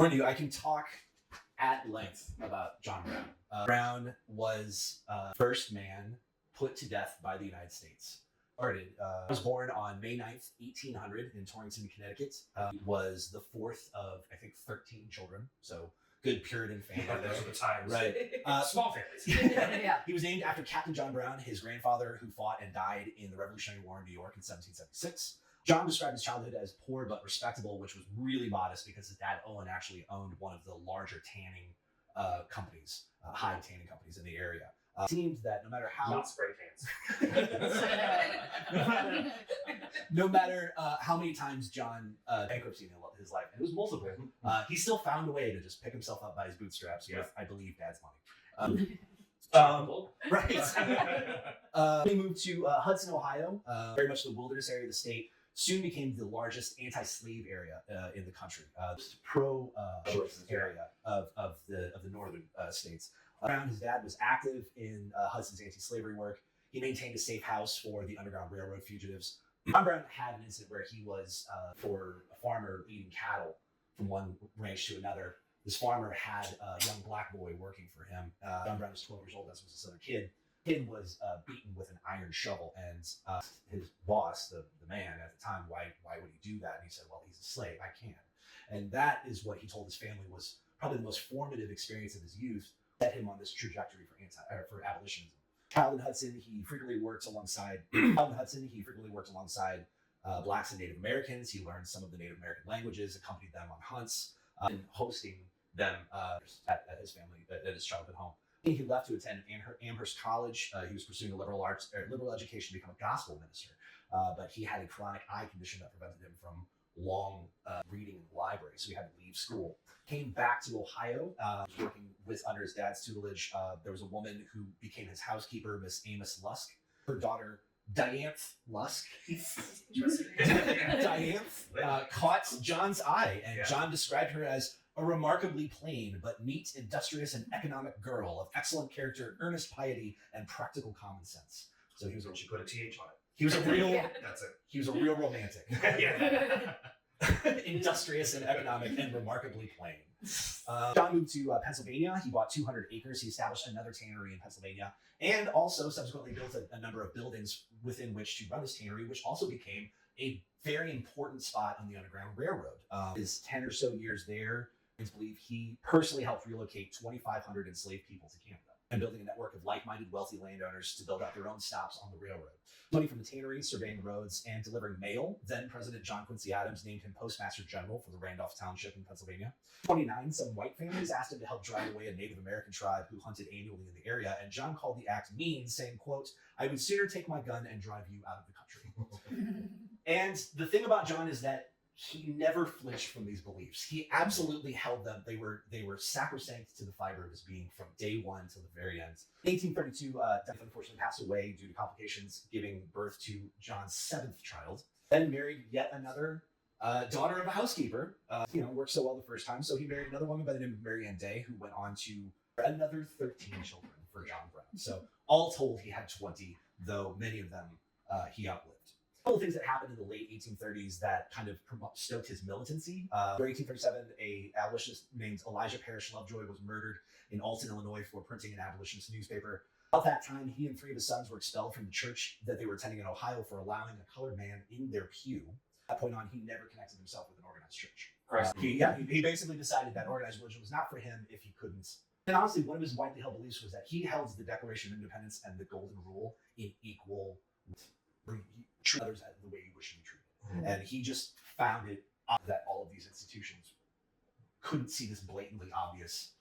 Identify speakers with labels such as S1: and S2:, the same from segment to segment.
S1: I can talk at length about John Brown. Brown was first man put to death by the United States. Was born on May 9th, 1800 in Torrington, Connecticut. He was the fourth of, I think, 13 children. So good Puritan family.
S2: Those are the times.
S1: Right.
S2: Small families.
S3: Yeah.
S1: He was named after Captain John Brown, his grandfather, who fought and died in the Revolutionary War in New York in 1776. John described his childhood as poor but respectable, which was really modest because his dad, Owen, actually owned one of the larger tanning companies, hide tanning companies in the area. It seemed that no matter how...
S2: Not spray cans.
S1: no matter how many times John bankruptcy in his life, and it was multiple, he still found a way to just pick himself up by his bootstraps with, I believe, Dad's money. Right. He moved to Hudson, Ohio, very much the wilderness area of the state. Soon became the largest anti-slave area in the country, pro area of the northern states. Brown, his dad was active in Hudson's anti-slavery work. He maintained a safe house for the Underground Railroad fugitives. John Brown had an incident where he was for a farmer leading cattle from one ranch to another. This farmer had a young black boy working for him. John Brown was 12 years old, as was this other kid. The kid was beaten with an iron shovel, and his boss, the man at the time, why would he do that? And he said, well, he's a slave, I can't. And that is what he told his family was probably the most formative experience of his youth, set him on this trajectory for abolitionism. Child in Hudson, he frequently worked alongside blacks and Native Americans. He learned some of the Native American languages, accompanied them on hunts, and hosting them at his family, at his childhood home. He left to attend Amherst College. He was pursuing a liberal education to become a gospel minister, but he had a chronic eye condition that prevented him from long reading in the library, so he had to leave school. Came back to Ohio, working under his dad's tutelage. There was a woman who became his housekeeper, Miss Amos Lusk. Her daughter, Dianthe Lusk, caught John's eye, and John described her as a remarkably plain but neat, industrious, and economic girl of excellent character, earnest piety, and practical common sense. So he was.
S2: She put a TH on it.
S1: He was a real.
S2: That's it.
S1: He was a real romantic.
S2: Yeah.
S1: Industrious and economic and remarkably plain. John moved to Pennsylvania. He bought 200 acres. He established another tannery in Pennsylvania, and also subsequently built a number of buildings within which to run this tannery, which also became a very important spot on the Underground Railroad. His 10 or so years there, I believe he personally helped relocate 2,500 enslaved people to Canada and building a network of like-minded wealthy landowners to build out their own stops on the railroad. Money from the tannery, surveying roads, and delivering mail. Then President John Quincy Adams named him Postmaster General for the Randolph Township in Pennsylvania. 29, some white families asked him to help drive away a Native American tribe who hunted annually in the area, and John called the act mean, saying, quote, "I would sooner take my gun and drive you out of the country." And the thing about John is that he never flinched from these beliefs. He absolutely held them. They were sacrosanct to the fiber of his being from day one till the very end. In 1832, Death unfortunately passed away due to complications, giving birth to John's 7th child. Then married yet another daughter of a housekeeper. Worked so well the first time, so he married another woman by the name of Mary Ann Day, who went on to another 13 children for John Brown. So all told, he had 20, though many of them he outlived. A couple of things that happened in the late 1830s that kind of stoked his militancy. In 1837, a abolitionist named Elijah Parrish Lovejoy was murdered in Alton, Illinois for printing an abolitionist newspaper. About that time, he and 3 of his sons were expelled from the church that they were attending in Ohio for allowing a colored man in their pew. At that point on, he never connected himself with an organized church. He basically decided that organized religion was not for him if he couldn't. And honestly, one of his widely held beliefs was that he held the Declaration of Independence and the Golden Rule in equal, where you treat others the way you wish to be treated. And he just found it odd that all of these institutions couldn't see this blatantly obvious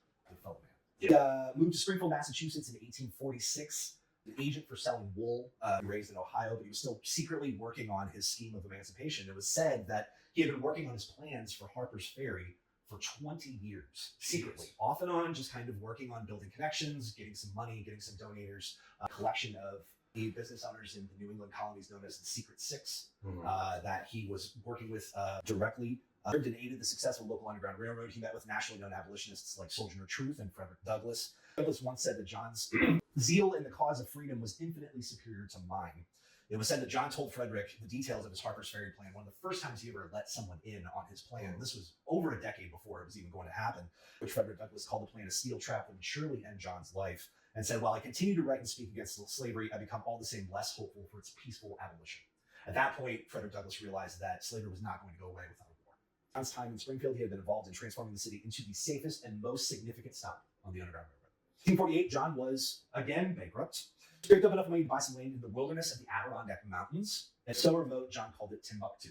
S1: fellow man. He moved to Springfield, Massachusetts in 1846. An agent for selling wool, raised in Ohio, but he was still secretly working on his scheme of emancipation. It was said that he had been working on his plans for Harpers Ferry for 20 years, secretly, off and on, just kind of working on building connections, getting some money, getting some donators, a collection of the business owners in the New England colonies known as the Secret Six, that he was working with directly. And aided the successful local Underground Railroad. He met with nationally known abolitionists like Sojourner Truth and Frederick Douglass. Douglass once said that John's zeal in the cause of freedom was infinitely superior to mine. It was said that John told Frederick the details of his Harpers Ferry plan, one of the first times he ever let someone in on his plan. This was over a decade before it was even going to happen, which Frederick Douglass called the plan a steel trap that would surely end John's life, and said, while I continue to write and speak against slavery, I become all the same less hopeful for its peaceful abolition. At that point, Frederick Douglass realized that slavery was not going to go away without a war. John's time in Springfield, he had been involved in transforming the city into the safest and most significant stop on the Underground Railroad. 1848, John was again bankrupt. Scraped up enough money to buy some land in the wilderness of the Adirondack Mountains. It's so remote, John called it Timbuktu.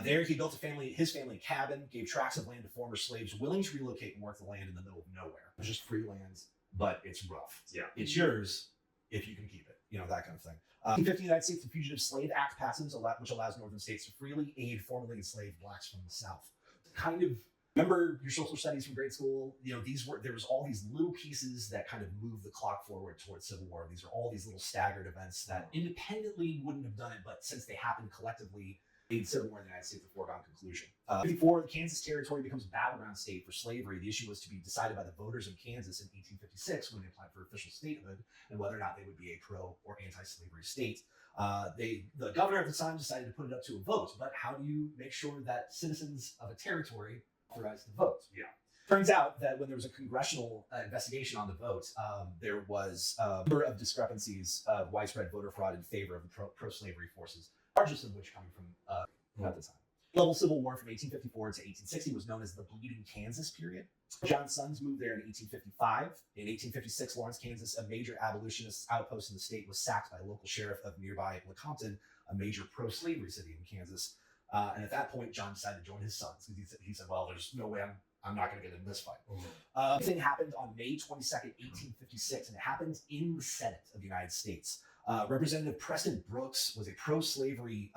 S1: There, he built his family cabin, gave tracts of land to former slaves willing to relocate and work the land in the middle of nowhere. It was just free land, but it's rough.
S2: Yeah.
S1: It's yours if you can keep it, that kind of thing. 1850, United States, the Fugitive Slave Act passes, which allows northern states to freely aid formerly enslaved blacks from the South. Kind of, remember your social studies from grade school? There was all these little pieces that kind of moved the clock forward towards Civil War. These are all these little staggered events that independently wouldn't have done it, but since they happened collectively, made Civil War in the United States a foregone conclusion. 54, the Kansas Territory becomes a battleground state for slavery. The issue was to be decided by the voters in Kansas in 1856 when they applied for official statehood and whether or not they would be a pro or anti-slavery state. The governor at the time decided to put it up to a vote, but how do you make sure that citizens of a territory authorize the vote?
S2: Yeah.
S1: Turns out that when there was a congressional investigation on the vote, there was a number of discrepancies of widespread voter fraud in favor of the pro-slavery forces, largest of which coming from at the time. Level Civil War from 1854 to 1860 was known as the Bleeding Kansas period. John's sons moved there in 1855. In 1856, Lawrence, Kansas, a major abolitionist outpost in the state, was sacked by a local sheriff of nearby Lecompton, a major pro-slavery city in Kansas. And at that point, John decided to join his sons. He said, well, there's no way I'm not going to get in this fight. This thing happened on May 22nd, 1856, and it happened in the Senate of the United States. Representative Preston Brooks was a pro-slavery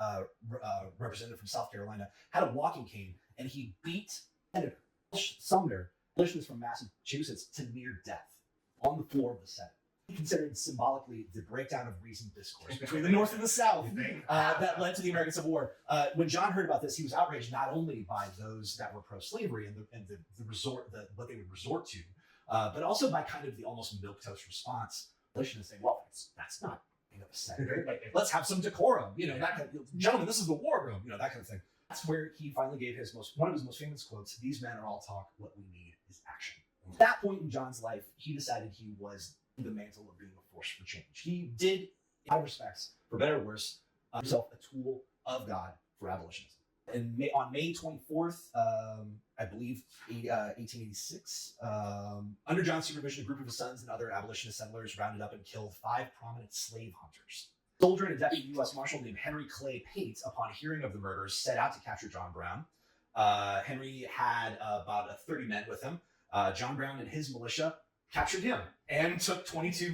S1: representative from South Carolina, had a walking cane, and he beat Senator Sumner, abolitionist from Massachusetts, to near death on the floor of the Senate. He considered symbolically the breakdown of reasoned discourse between the North and the South that led to the American Civil War. When John heard about this, he was outraged not only by those that were pro-slavery and what they would resort to, but also by kind of the almost milquetoast response. Abolitionists saying, well, that's not a senator. Let's have some decorum. Gentlemen, this is the war room. That kind of thing. That's where he finally gave one of his most famous quotes: "These men are all talk. What we need is action." At that point in John's life, he decided he was the mantle of being a force for change. He did, in a lot of respects, for better or worse, himself a tool of God for abolitionism. And on May 24th, I believe, 1886, under John's supervision, a group of his sons and other abolitionist settlers rounded up and killed 5 prominent slave hunters. A soldier and a deputy U.S. Marshal named Henry Clay Pate, upon hearing of the murders, set out to capture John Brown. Henry had about 30 men with him. John Brown and his militia captured him and took 22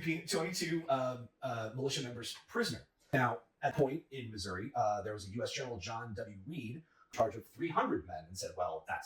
S1: militia members prisoner. Now, at that point in Missouri, there was a U.S. General John W. Reed in charge of 300 men and said, well, I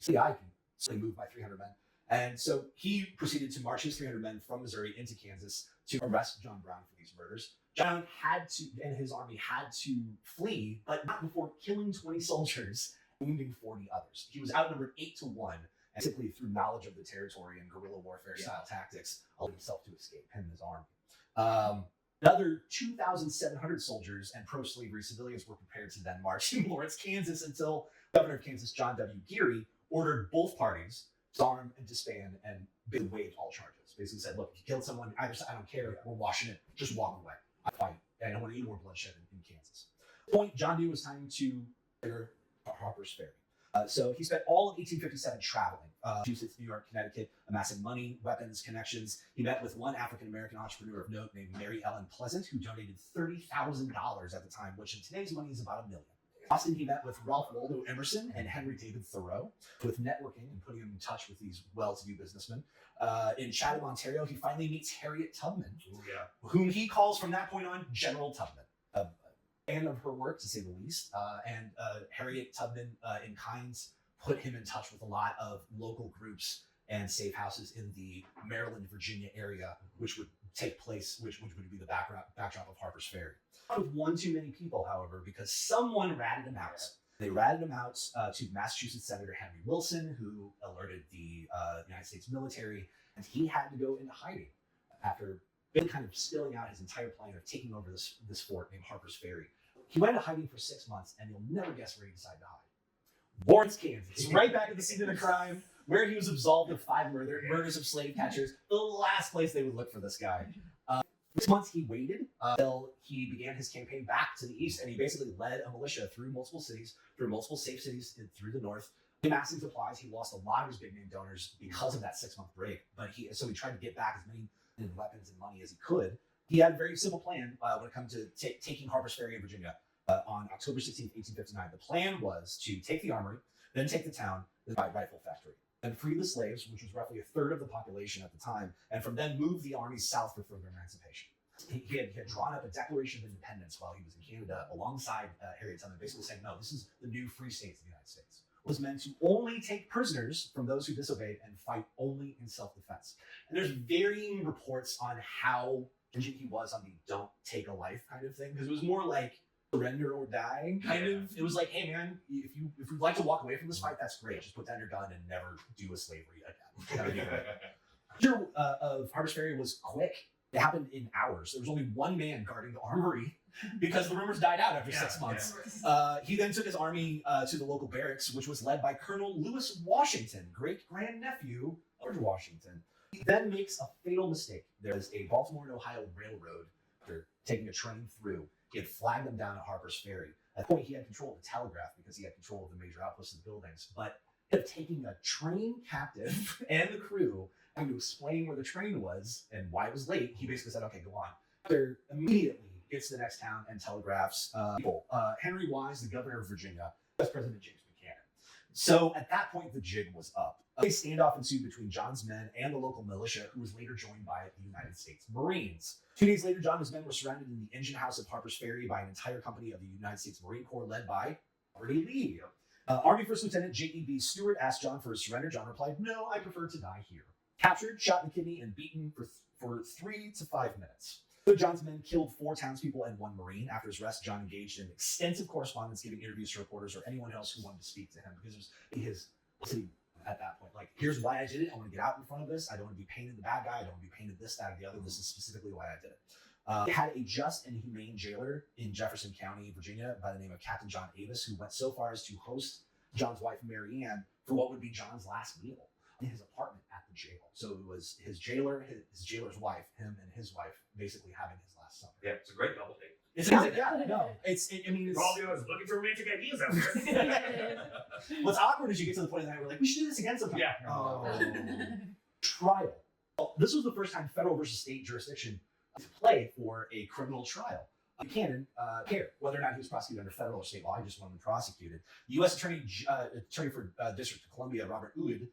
S1: can certainly move my 300 men. And so he proceeded to march his 300 men from Missouri into Kansas to arrest John Brown for these murders. John and his army had to flee, but not before killing 20 soldiers, wounding 40 others. He was outnumbered 8-1, and simply through knowledge of the territory and guerrilla warfare style tactics, allowed himself to escape, him and his army. Another 2,700 soldiers and pro-slavery civilians were prepared to then march in Lawrence, Kansas, until Governor of Kansas John W. Geary ordered both parties to disarm and disband and waived all charges. Basically said, look, if you killed someone, either side, I don't care, we're washing it, just walk away. I fight. I don't want any more bloodshed in Kansas. At the point, John knew it was time to enter Harpers Ferry. So he spent all of 1857 traveling, Massachusetts, New York, Connecticut, amassing money, weapons, connections. He met with one African-American entrepreneur of note named Mary Ellen Pleasant, who donated $30,000 at the time, which in today's money is about $1 million. In Boston, he met with Ralph Waldo Emerson and Henry David Thoreau, with networking and putting him in touch with these well-to-do businessmen. In Chatham, Ontario, he finally meets Harriet Tubman, whom he calls from that point on General Tubman. A fan of her work, to say the least. And Harriet Tubman, in kind, put him in touch with a lot of local groups and safe houses in the Maryland, Virginia area, which would take place, which would be the backdrop of Harpers Ferry. Not with one too many people, however, because someone ratted him out. They ratted him out to Massachusetts Senator Henry Wilson, who alerted the United States military, and he had to go into hiding after really kind of spilling out his entire plan of taking over this fort named Harpers Ferry. He went into hiding for 6 months, and you'll never guess where he decided to hide. Lawrence, Kansas, right back at the scene of the crime, where he was absolved of 5 murders of slave catchers. The last place they would look for this guy. 6 months he waited until he began his campaign back to the east, and he basically led a militia through multiple cities, through multiple safe cities through the north, amassing supplies. He lost a lot of his big name donors because of that 6 month break, but he tried to get back as many weapons and money as he could. He had a very simple plan when it comes to taking Harpers Ferry in Virginia on October 16th, 1859. The plan was to take the armory, then take the town, then buy a rifle factory, and free the slaves, which was roughly a third of the population at the time, and from then move the army south for further emancipation. He had drawn up a Declaration of Independence while he was in Canada alongside Harriet Tubman, basically saying, no, this is the new free states of the United States. It was meant to only take prisoners from those who disobeyed and fight only in self-defense. And there's varying reports on how stringent he was on the don't take a life kind of thing, because it was more like surrender or die kind of. It was like, hey man, if you'd like to walk away from this fight, that's great. Just put down your gun and never do a slavery again. That would be great. The capture of Harpers Ferry was quick. It happened in hours. There was only one man guarding the armory because the rumors died out after 6 months. He then took his army to the local barracks, which was led by Colonel Lewis Washington, great-grandnephew of George Washington. He then makes a fatal mistake. There is a Baltimore and Ohio railroad. After taking a train through, he had flagged them down at Harpers Ferry. At that point, he had control of the telegraph because he had control of the major outposts of the buildings. But instead of taking a train captive and the crew, having to explain where the train was and why it was late, he basically said, okay, go on. After immediately gets to the next town and telegraphs people. Henry Wise, the governor of Virginia, Vice President James Buchanan. So at that point, the jig was up. A standoff ensued between John's men and the local militia, who was later joined by the United States Marines. 2 days later, John and his men were surrounded in the engine house of Harpers Ferry by an entire company of the United States Marine Corps led by Robert E. Lee. Army First Lieutenant J.E.B. Stewart asked John for his surrender. John replied, no, I prefer to die here. Captured, shot in the kidney, and beaten for 3 to 5 minutes. So John's men killed 4 townspeople and 1 Marine. After his arrest, John engaged in extensive correspondence, giving interviews to reporters or anyone else who wanted to speak to him, because it was his city at that point. Like, here's why I did it. I want to get out in front of this. I don't want to be painted the bad guy. I don't want to be painted this, that, or the other. This is specifically why I did it. They had a just and humane jailer in Jefferson County, Virginia, by the name of Captain John Avis, who went so far as to host John's wife, Mary Ann, for what would be John's last meal in his apartment at the jail. So it was his jailer, his jailer's wife, him and his wife, basically having his last supper.
S2: Yeah, it's a great double date.
S1: It's I mean, it's
S2: All doing is looking for romantic ideas out there.
S1: what's awkward is you get to the point that we're like, we should do this again sometime.
S2: Yeah.
S1: Oh. Trial. Well, this was the first time federal versus state jurisdiction to play for a criminal trial. Buchanan cared whether or not he was prosecuted under federal or state law. He just wanted him prosecuted. U.S. Attorney for District of Columbia, Robert Ould,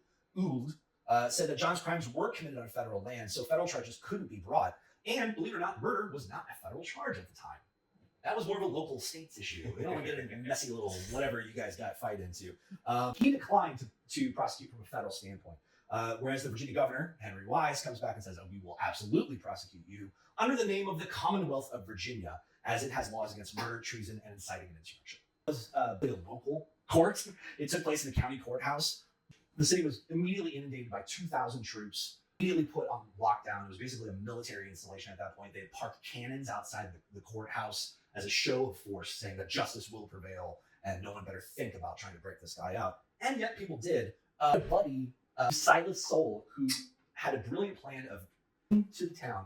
S1: said that John's crimes were committed on federal land, so federal charges couldn't be brought. And believe it or not, murder was not a federal charge at the time. That was more of a local states issue. We don't want to get into messy little whatever you guys got fight into. He declined to prosecute from a federal standpoint. Whereas the Virginia governor, Henry Wise, comes back and says, oh, we will absolutely prosecute you under the name of the Commonwealth of Virginia, as it has laws against murder, treason, and inciting an insurrection. It was a local court. It took place in the county courthouse. The city was immediately inundated by 2,000 troops, immediately put on lockdown. It was basically a military installation at that point. They had parked cannons outside the courthouse as a show of force, saying that justice will prevail and no one better think about trying to break this guy out. And yet people did. A buddy, Silas Soule, who had a brilliant plan of going to the town,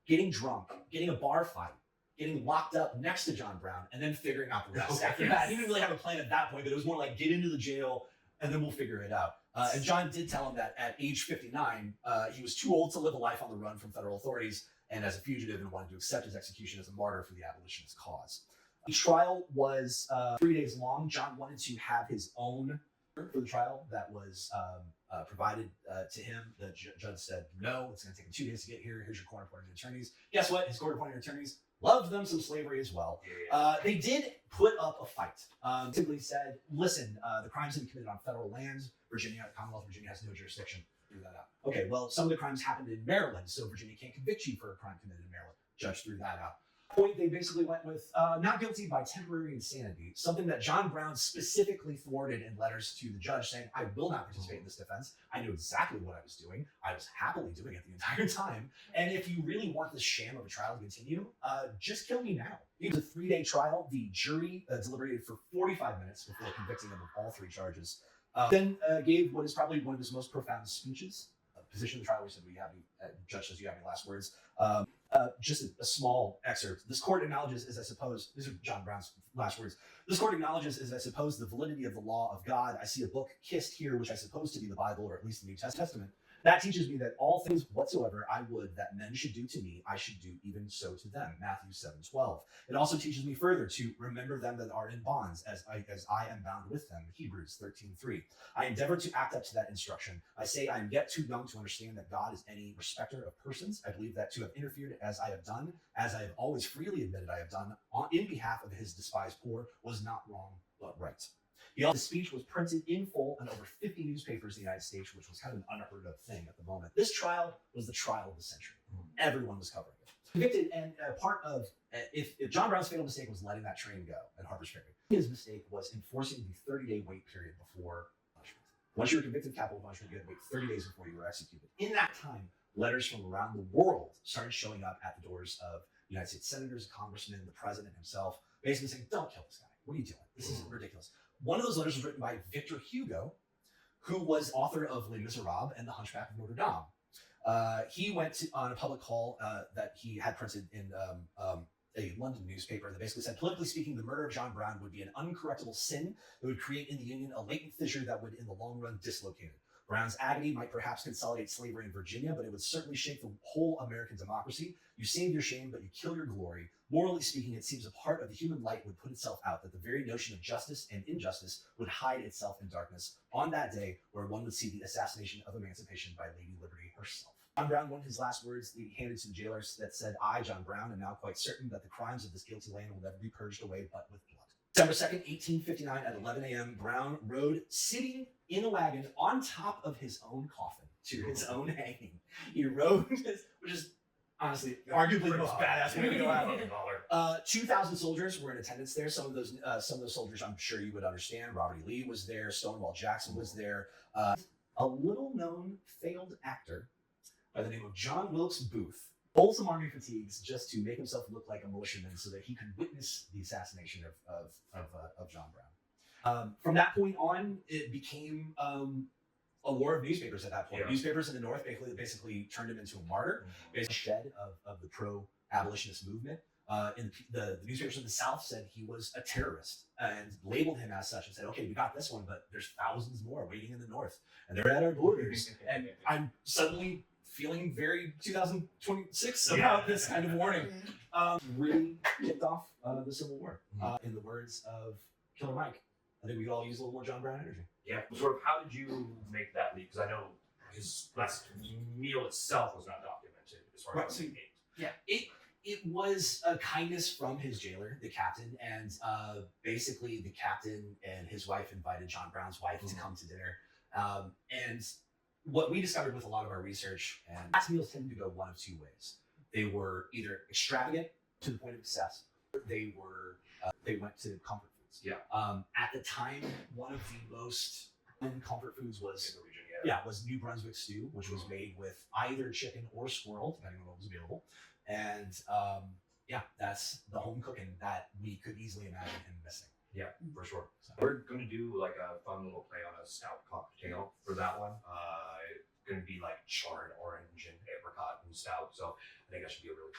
S1: getting drunk, getting a bar fight, getting locked up next to John Brown, and then figuring out the rest after that. He didn't really have a plan at that point, but it was more like, get into the jail, and then we'll figure it out. And John did tell him that at age 59, he was too old to live a life on the run from federal authorities and as a fugitive, and wanted to accept his execution as a martyr for the abolitionist cause. The trial was 3 days long. John wanted to have his own for the trial that was provided to him. The judge said, no, it's going to take him 2 days to get here. Here's your court-appointed attorneys. Guess what? His court-appointed attorneys loved them some slavery as well. They did put up a fight. Typically said, listen, the crimes have been committed on federal lands. Commonwealth of Virginia has no jurisdiction. Threw that out. Okay, well, some of the crimes happened in Maryland, so Virginia can't convict you for a crime committed in Maryland. Judge threw that out. Point they basically went with not guilty by temporary insanity, something that John Brown specifically thwarted in letters to the judge, saying, I will not participate in this defense. I knew exactly what I was doing. I was happily doing it the entire time. And if you really want this sham of a trial to continue, just kill me now. It was a 3-day trial. The jury deliberated for 45 minutes before convicting him of all 3 charges. Then gave what is probably one of his most profound speeches. Position of the trial, we said, Judge says, you have any last words? Just a small excerpt. This court acknowledges, as I suppose, these are John Brown's last words. This court acknowledges, as I suppose, the validity of the law of God. I see a book kissed here, which I suppose to be the Bible, or at least the New Testament. That teaches me that all things whatsoever I would that men should do to me, I should do even so to them. Matthew 7:12. It also teaches me further to remember them that are in bonds, as I am bound with them. Hebrews 13:3. I endeavor to act up to that instruction. I say I am yet too young to understand that God is any respecter of persons. I believe that to have interfered as I have done, as I have always freely admitted I have done, in behalf of his despised poor, was not wrong, but right. His speech was printed in full in over 50 newspapers in the United States, which was kind of an unheard of thing at the moment. This trial was the trial of the century. Everyone was covering it. Convicted, and part of, if John Brown's fatal mistake was letting that train go at Harpers Ferry, his mistake was enforcing the 30-day wait period before punishment. Once you were convicted of capital punishment, you had to wait 30 days before you were executed. In that time, letters from around the world started showing up at the doors of United States senators, congressmen, the president himself, basically saying, don't kill this guy. What are you doing? This is ridiculous. One of those letters was written by Victor Hugo, who was author of Les Miserables and The Hunchback of Notre Dame. He went on a public call that he had printed in a London newspaper that basically said, politically speaking, the murder of John Brown would be an uncorrectable sin that would create in the Union a latent fissure that would, in the long run, dislocate it. Brown's agony might perhaps consolidate slavery in Virginia, but it would certainly shake the whole American democracy. You save your shame, but you kill your glory. Morally speaking, it seems a part of the human light would put itself out, that the very notion of justice and injustice would hide itself in darkness on that day where one would see the assassination of emancipation by Lady Liberty herself. John Brown, one of his last words that he handed to the jailers that said, I, John Brown, am now quite certain that the crimes of this guilty land will never be purged away but with blood. December 2nd, 1859 at 11 a.m., Brown rode sitting in a wagon on top of his own coffin to his own hanging. He rode, which is honestly arguably the most badass way to go out. 2,000 soldiers were in attendance there. Some of those soldiers, I'm sure you would understand. Robert E. Lee was there. Stonewall Jackson was there. A little-known failed actor by the name of John Wilkes Booth pulled some army fatigues just to make himself look like a militiaman so that he could witness the assassination of John Brown. From that point on, it became a war of newspapers at that point. Yeah. Newspapers in the North basically turned him into a martyr, basically shed of the pro-abolitionist movement. In the newspapers in the South said he was a terrorist and labeled him as such and said, okay, we got this one, but there's thousands more waiting in the North and they're at our borders. And I'm suddenly feeling very 2026 about this kind of warning. Really kicked off the Civil War. In the words of Killer Mike, I think we could all use a little more John Brown energy.
S2: Yeah. Sort of, how did you make that leap? Because I know his last meal itself was not documented as far as he ate.
S1: Yeah. It was a kindness from his jailer, the captain, and basically the captain and his wife invited John Brown's wife to come to dinner. And what we discovered with a lot of our research, and last meals tended to go one of two ways. They were either extravagant to the point of excess, or they went to comfort foods. Yeah. At the time, one of the most common comfort foods was in the region, was New Brunswick stew, which was made with either chicken or squirrel, depending on what was available. And that's the home cooking that we could easily imagine him missing.
S2: Yeah, for sure. So we're going to do like a fun little play on a stout cocktail for that one. It's going to be like charred orange and apricot and stout. So I think that should be a really